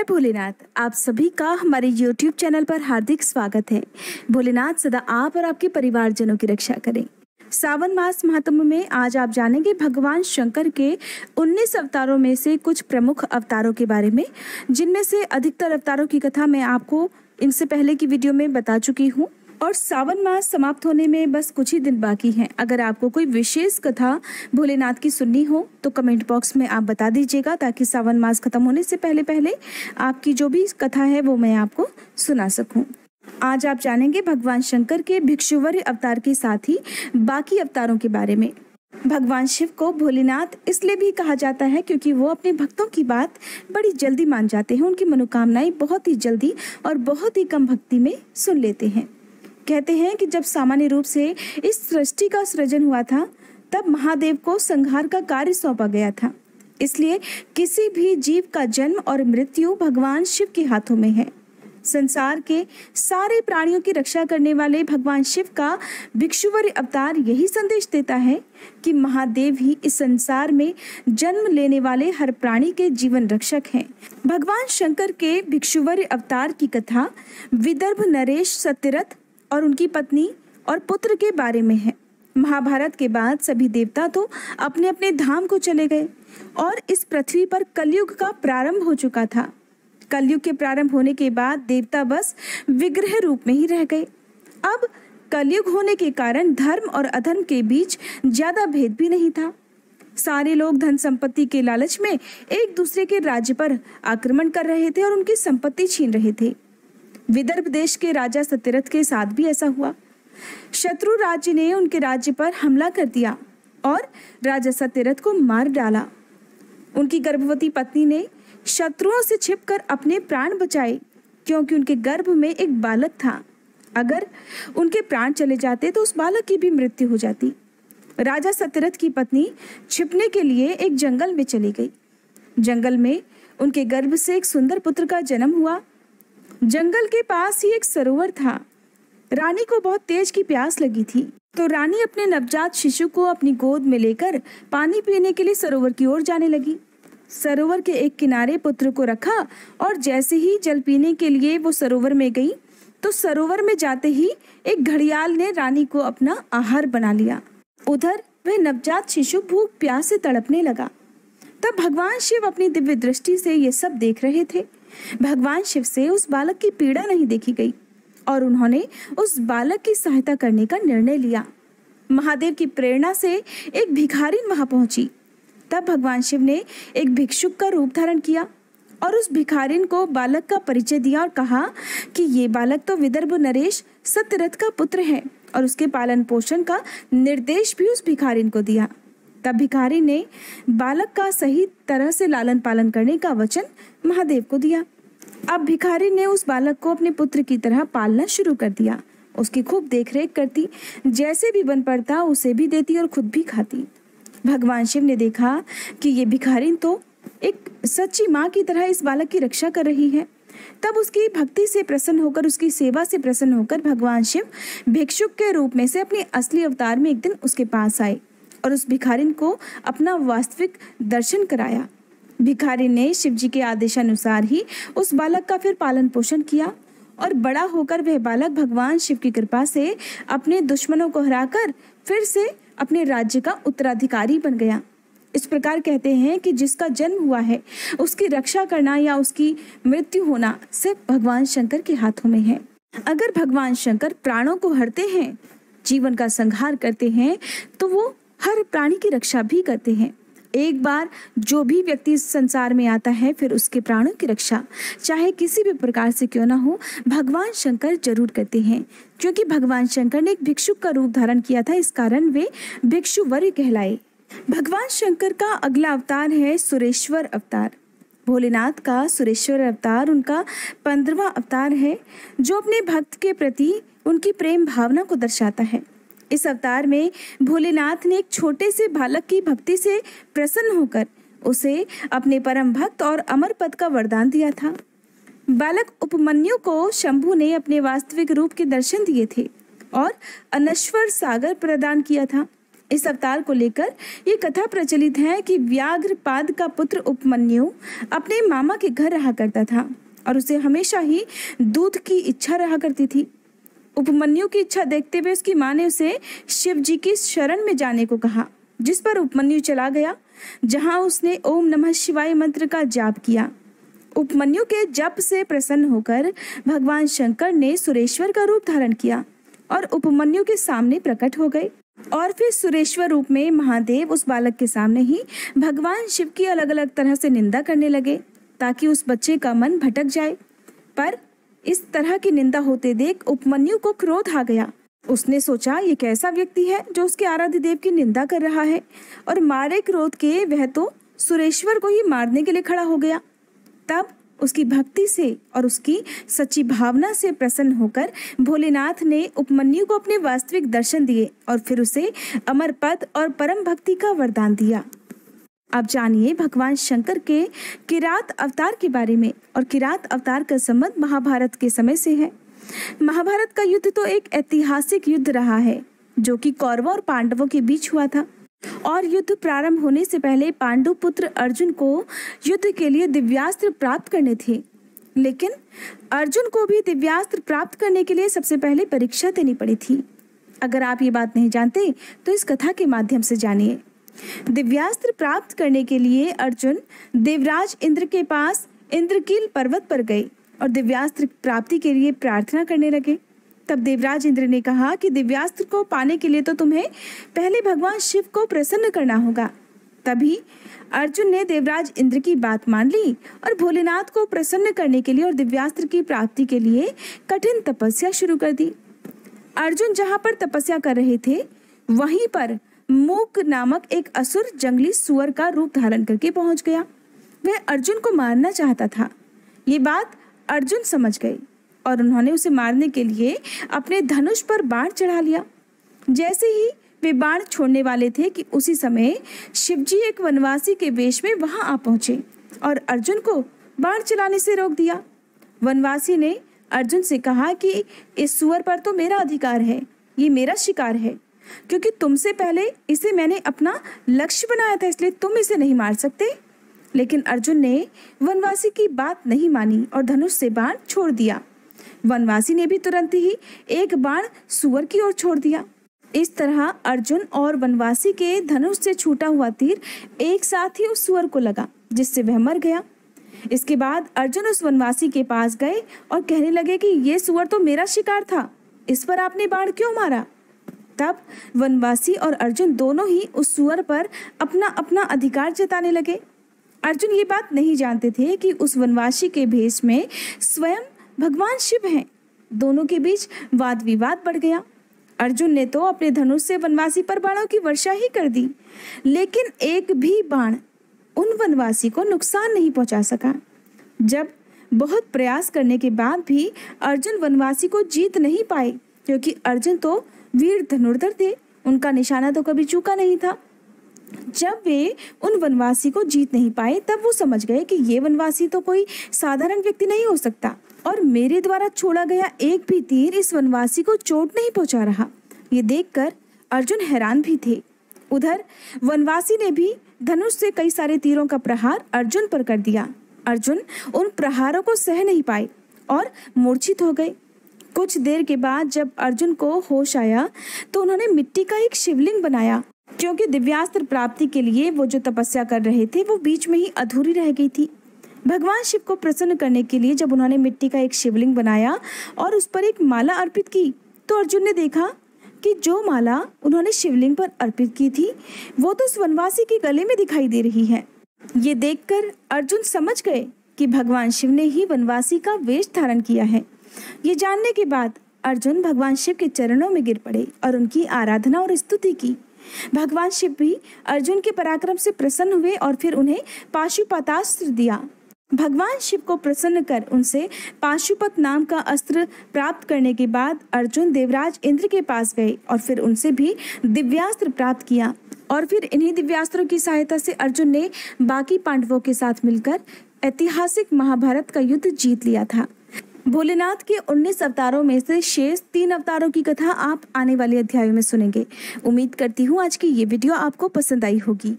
जय भोलेनाथ। आप सभी का हमारे YouTube चैनल पर हार्दिक स्वागत है। भोलेनाथ सदा आप और आपके परिवारजनों की रक्षा करें। सावन मास महात्म्य में आज आप जानेंगे भगवान शंकर के 19 अवतारों में से कुछ प्रमुख अवतारों के बारे में, जिनमें से अधिकतर अवतारों की कथा मैं आपको इनसे पहले की वीडियो में बता चुकी हूँ। और सावन मास समाप्त होने में बस कुछ ही दिन बाकी हैं। अगर आपको कोई विशेष कथा भोलेनाथ की सुननी हो तो कमेंट बॉक्स में आप बता दीजिएगा, ताकि सावन मास खत्म होने से पहले पहले आपकी जो भी कथा है वो मैं आपको सुना सकूं। आज आप जानेंगे भगवान शंकर के भिक्षुवर्य अवतार के साथ ही बाकी अवतारों के बारे में। भगवान शिव को भोलेनाथ इसलिए भी कहा जाता है क्योंकि वो अपने भक्तों की बात बड़ी जल्दी मान जाते हैं। उनकी मनोकामनाएं बहुत ही जल्दी और बहुत ही कम भक्ति में सुन लेते हैं। कहते हैं कि जब सामान्य रूप से इस सृष्टि का सृजन हुआ था, तब महादेव को संहार का कार्य सौंपा गया था। इसलिए किसी भी जीव का जन्म और मृत्यु भगवान शिव के हाथों में है। संसार के सारे प्राणियों की रक्षा करने वाले भगवान शिव का भिक्षुवर्य अवतार यही संदेश देता है कि महादेव ही इस संसार में जन्म लेने वाले हर प्राणी के जीवन रक्षक हैं। भगवान शंकर के भिक्षुवर्य अवतार की कथा विदर्भ नरेश सत्यरथ और उनकी पत्नी और पुत्र के बारे में है। महाभारत के बाद सभी देवता तो अपने अपने धाम को चले गए और इस पृथ्वी पर कलयुग का प्रारंभ हो चुका था। कलयुग के प्रारंभ होने के बाद देवता बस विग्रह रूप में ही रह गए। अब कलयुग होने के कारण धर्म और अधर्म के बीच ज्यादा भेद भी नहीं था। सारे लोग धन संपत्ति के लालच में एक दूसरे के राज्य पर आक्रमण कर रहे थे और उनकी संपत्ति छीन रहे थे। विदर्भ देश के राजा सत्यरथ के साथ भी ऐसा हुआ। शत्रु राज्य ने उनके राज्य पर हमला कर दिया और राजा सत्यरथ को मार डाला। उनकी गर्भवती पत्नी ने शत्रुओं से छिपकर अपने प्राण बचाए, क्योंकि उनके गर्भ में एक बालक था। अगर उनके प्राण चले जाते तो उस बालक की भी मृत्यु हो जाती। राजा सत्यरथ की पत्नी छिपने के लिए एक जंगल में चली गई। जंगल में उनके गर्भ से एक सुंदर पुत्र का जन्म हुआ। जंगल के पास ही एक सरोवर था। रानी को बहुत तेज की प्यास लगी थी, तो रानी अपने नवजात शिशु को अपनी गोद में लेकर पानी पीने के लिए सरोवर की ओर जाने लगी। सरोवर के एक किनारे पुत्र को रखा और जैसे ही जल पीने के लिए वो सरोवर में गई, तो सरोवर में जाते ही एक घड़ियाल ने रानी को अपना आहार बना लिया। उधर वह नवजात शिशु भूख प्यास से तड़पने लगा। तब भगवान शिव अपनी दिव्य दृष्टि से ये सब देख रहे थे। भगवान शिव से उस बालक की पीड़ा नहीं देखी गई और उन्होंने उस बालक की सहायता करने का निर्णय लिया। महादेव की प्रेरणा से एक भिखारिन वहां पहुंची। तब भगवान शिव ने एक भिक्षुक का रूप धारण किया और उस भिखारिन को बालक का परिचय दिया और कहा कि ये बालक तो विदर्भ नरेश सत्यरथ का पुत्र है, और उसके पालन पोषण का निर्देश भी उस भिखारिन को दिया। तब भिखारी ने बालक का सही तरह से लालन पालन करने का वचन महादेव को दिया। अब भिखारी ने उस बालक को अपने पुत्र की तरह पालना शुरू कर दिया। उसकी खूब देखरेख करती, जैसे भी बन पड़ता उसे भी देती और खुद भी खाती। भगवान शिव ने देखा कि ये भिखारिन तो एक सच्ची माँ की तरह इस बालक की रक्षा कर रही है। तब उसकी भक्ति से प्रसन्न होकर, उसकी सेवा से प्रसन्न होकर भगवान शिव भिक्षुक के रूप में से अपने असली अवतार में एक दिन उसके पास आए और उस भिखारिन को अपना वास्तविक दर्शन कराया। भिखारी ने शिव जी के आदेशानुसार ही उस बालक का फिर पालन पोषण किया और बड़ा होकर वह बालक भगवान शिव की कृपा से अपने दुश्मनों को हराकर फिर से अपने राज्य का उत्तराधिकारी बन गया। इस प्रकार कहते हैं कि जिसका जन्म हुआ है उसकी रक्षा करना या उसकी मृत्यु होना सिर्फ भगवान शंकर के हाथों में है। अगर भगवान शंकर प्राणों को हरते हैं, जीवन का संहार करते हैं, तो वो हर प्राणी की रक्षा भी करते हैं। एक बार जो भी व्यक्ति इस संसार में आता है, फिर उसके प्राणों की रक्षा चाहे किसी भी प्रकार से क्यों ना हो, भगवान शंकर जरूर करते हैं। क्योंकि भगवान शंकर ने एक भिक्षुक का रूप धारण किया था, इस कारण वे भिक्षुवर्य कहलाए। भगवान शंकर का अगला अवतार है सुरेश्वर अवतार। भोलेनाथ का सुरेश्वर अवतार उनका 15वां अवतार है, जो अपने भक्त के प्रति उनकी प्रेम भावना को दर्शाता है। इस अवतार में भोलेनाथ ने एक छोटे से बालक की भक्ति से प्रसन्न होकर उसे अपने परम भक्त और अमर पद का वरदान दिया था। बालक उपमन्यु को शंभु ने अपने वास्तविक रूप के दर्शन दिए थे और अनश्वर सागर प्रदान किया था। इस अवतार को लेकर ये कथा प्रचलित है कि व्याघ्रपाद का पुत्र उपमन्यु अपने मामा के घर रहा करता था और उसे हमेशा ही दूध की इच्छा रहा करती थी। उपमन्यु की इच्छा देखते हुए उसकी माँ ने उसे शिव जी की शरण में जाने को कहा, जिस पर उपमन्यु चला गया, जहाँ उसने ओम नमः शिवाय मंत्र का जाप किया। उपमन्यु के जप से प्रसन्न होकर भगवान शंकर ने सुरेश्वर का रूप धारण किया और उपमन्यु के सामने प्रकट हो गए और फिर सुरेश्वर रूप में महादेव उस बालक के सामने ही भगवान शिव की अलग अलग तरह से निंदा करने लगे ताकि उस बच्चे का मन भटक जाए। पर इस तरह की निंदा होते देख उपमन्यु को क्रोध आ गया। उसने सोचा, ये कैसा व्यक्ति है जो उसके आराध्य देव की निंदा कर रहा है, और मारे क्रोध के वह तो सुरेश्वर को ही मारने के लिए खड़ा हो गया। तब उसकी भक्ति से और उसकी सच्ची भावना से प्रसन्न होकर भोलेनाथ ने उपमन्यु को अपने वास्तविक दर्शन दिए और फिर उसे अमर पद और परम भक्ति का वरदान दिया। अब जानिए भगवान शंकर के किरात अवतार के बारे में। और किरात अवतार का संबंध महाभारत के समय से है। महाभारत का युद्ध तो एक ऐतिहासिक युद्ध रहा है जो कि कौरवों और पांडवों के बीच हुआ था। और युद्ध प्रारंभ होने से पहले पांडु पुत्र अर्जुन को युद्ध के लिए दिव्यास्त्र प्राप्त करने थे, लेकिन अर्जुन को भी दिव्यास्त्र प्राप्त करने के लिए सबसे पहले परीक्षा देनी पड़ी थी। अगर आप ये बात नहीं जानते तो इस कथा के माध्यम से जानिए। दिव्यास्त्र प्राप्त करने के लिए अर्जुन देवराज इंद्र के पास इंद्रकील पर्वत पर गए और दिव्यास्त्र प्राप्ति के लिए प्रार्थना करने लगे। तब देवराज इंद्र ने कहा कि दिव्यास्त्र को पाने के लिए तो तुम्हें पहले भगवान शिव को प्रसन्न करना होगा। तभी अर्जुन ने देवराज इंद्र की बात मान ली और भोलेनाथ को प्रसन्न करने के लिए और दिव्यास्त्र की प्राप्ति के लिए कठिन तपस्या शुरू कर दी। अर्जुन जहाँ पर तपस्या कर रहे थे वहीं पर मूक नामक एक असुर जंगली सुअर का रूप धारण करके पहुंच गया। वह अर्जुन को मारना चाहता था। ये बात अर्जुन समझ गए और उन्होंने उसे मारने के लिए अपने धनुष पर बाण चढ़ा लिया। जैसे ही वे बाण छोड़ने वाले थे कि उसी समय शिवजी एक वनवासी के वेश में वहां आ पहुंचे और अर्जुन को बाण चलाने से रोक दिया। वनवासी ने अर्जुन से कहा कि इस सुअर पर तो मेरा अधिकार है, ये मेरा शिकार है, क्योंकि तुमसे पहले इसे मैंने अपना लक्ष्य बनाया था, इसलिए तुम इसे नहीं मार सकते। लेकिन अर्जुन ने वनवासी की बात नहीं मानी और धनुष से बाण छोड़ दिया। वनवासी ने भी तुरंत ही एक बाण सुअर की ओर छोड़ दिया। इस तरह अर्जुन और वनवासी के धनुष से छूटा हुआ तीर एक साथ ही उस सुअर को लगा, जिससे वह मर गया। इसके बाद अर्जुन उस वनवासी के पास गए और कहने लगे कि ये सुअर तो मेरा शिकार था, इस पर आपने बाण क्यों मारा? तब वनवासी और अर्जुन दोनों ही उस सुअर पर अपना अपना अधिकार जताने लगे। अर्जुन ये बात नहीं जानते थे कि उस वनवासी के भेष में स्वयं भगवान शिव हैं। दोनों के बीच वाद विवाद बढ़ गया। अर्जुन ने तो अपने धनुष से वनवासी पर बाणों की वर्षा ही कर दी, लेकिन एक भी बाण उन वनवासी को नुकसान नहीं पहुंचा सका। जब बहुत प्रयास करने के बाद भी अर्जुन वनवासी को जीत नहीं पाए, क्योंकि अर्जुन तो वीर धनुर्धर थे, उनका निशाना तो कभी चूका नहीं था। जब वे उन वनवासी को जीत नहीं पाए तब वो समझ गए कि ये वनवासी तो कोई साधारण व्यक्ति नहीं हो सकता और मेरे द्वारा छोड़ा गया एक भी तीर इस वनवासी को चोट नहीं पहुंचा रहा। ये देखकर अर्जुन हैरान भी थे। उधर वनवासी ने भी धनुष से कई सारे तीरों का प्रहार अर्जुन पर कर दिया। अर्जुन उन प्रहारों को सह नहीं पाए और मूर्छित हो गए। कुछ देर के बाद जब अर्जुन को होश आया तो उन्होंने मिट्टी का एक शिवलिंग बनाया, क्योंकि दिव्यास्त्र प्राप्ति के लिए वो जो तपस्या कर रहे थे वो बीच में ही अधूरी रह गई थी। भगवान शिव को प्रसन्न करने के लिए जब उन्होंने मिट्टी का एक शिवलिंग बनाया और उस पर एक माला अर्पित की तो अर्जुन ने देखा कि जो माला उन्होंने शिवलिंग पर अर्पित की थी वो तो उस वनवासी के गले में दिखाई दे रही है। ये देखकर अर्जुन समझ गए कि भगवान शिव ने ही वनवासी का वेश धारण किया है। ये जानने के बाद अर्जुन भगवान शिव के चरणों में गिर पड़े और उनकी आराधना और स्तुति की। भगवान शिव भी अर्जुन के पराक्रम से प्रसन्न हुए और फिर उन्हें पाशुपतास्त्र दिया। भगवान शिव को प्रसन्न कर उनसे पाशुपत नाम का अस्त्र प्राप्त करने के बाद अर्जुन देवराज इंद्र के पास गए और फिर उनसे भी दिव्यास्त्र प्राप्त किया। और फिर इन्हीं दिव्यास्त्रों की सहायता से अर्जुन ने बाकी पांडवों के साथ मिलकर ऐतिहासिक महाभारत का युद्ध जीत लिया था। भोलेनाथ के 19 अवतारों में से शेष 3 अवतारों की कथा आप आने वाले अध्यायों में सुनेंगे। उम्मीद करती हूँ आज की ये वीडियो आपको पसंद आई होगी।